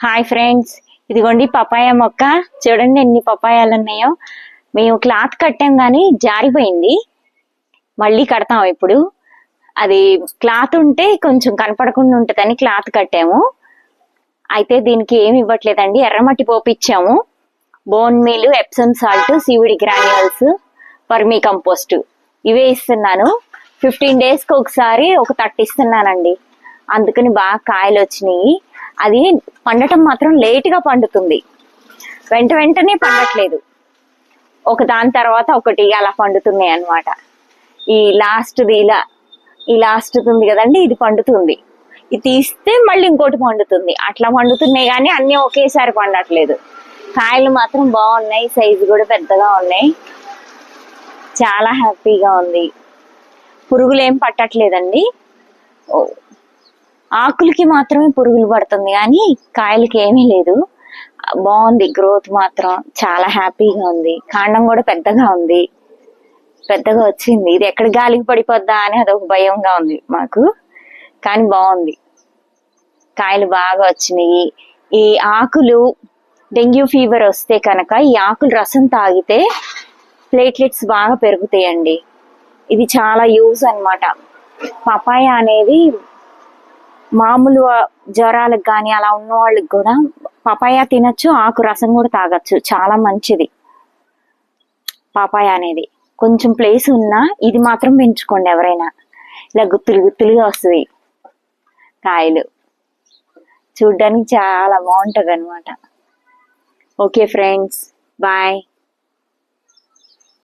Hi friends, ఇదిగోండి papaya మొక్క. చూడండి ఎన్ని పపాయాలు ఉన్నాయో. మేము క్లాత్ కట్టాం కానీ జారిపోయింది. మళ్ళీ కడతాం ఇప్పుడు. అది క్లాత్ ఉంటే కొంచెం కనపడకుండా ఉంటుందని క్లాత్ కట్టాము. అయితే దీనికి ఏమి ఇవ్వట్లేదండి, ఎర్రమట్టి పోపిచ్చాము. Bone meal, Epsom salt, seaweed granules, vermicompost ఇవే ఇస్తున్నాను. 15 daysకి ఒకసారి ఒక తట్టు ఇస్తున్నానండి. అందుకని బాగా కాయలు వచ్చినాయి. అది పండటం మాత్రం లేటుగా పండుతుంది, వెంటనే పండట్లేదు. ఒక దాని తర్వాత ఒకటి అలా పండుతున్నాయి అన్నమాట. ఈ లాస్ట్ది ఉంది కదండి, ఇది పండుతుంది. ఇది తీస్తే మళ్ళీ ఇంకోటి పండుతుంది. అట్లా పండుతున్నాయి కానీ అన్నీ ఒకేసారి పండట్లేదు. కాయలు మాత్రం బాగున్నాయి, సైజు కూడా పెద్దగా ఉన్నాయి. చాలా హ్యాపీగా ఉంది. పురుగులు ఏం పట్టట్లేదండి. ఆకులకి మాత్రమే పురుగులు పడుతుంది కానీ కాయలకి ఏమీ లేదు. బాగుంది, గ్రోత్ మాత్రం చాలా హ్యాపీగా ఉంది. కాండం కూడా పెద్దగా వచ్చింది. ఇది ఎక్కడ గాలికి పడిపోద్దా అని అదొక భయంగా ఉంది మాకు, కానీ బాగుంది. కాయలు బాగా వచ్చినాయి. ఈ ఆకులు డెంగ్యూ ఫీవర్ వస్తే కనుక ఈ ఆకులు రసం తాగితే ప్లేట్లెట్స్ బాగా పెరుగుతాయండి. ఇది చాలా యూజ్ అన్నమాట. పపాయ అనేది మామూలు జ్వరాలకు కానీ అలా ఉన్న వాళ్ళకి కూడా పపాయ తినచ్చు, ఆకు రసం కూడా తాగొచ్చు. చాలా మంచిది పపాయ అనేది. కొంచెం ప్లేస్ ఉన్నా ఇది మాత్రం పెంచుకోండి ఎవరైనా. ఇలా గుత్తులుగా వస్తుంది కాయలు. చూడ్డానికి చాలా బాగుంటది అనమాట. Okay friends, bye.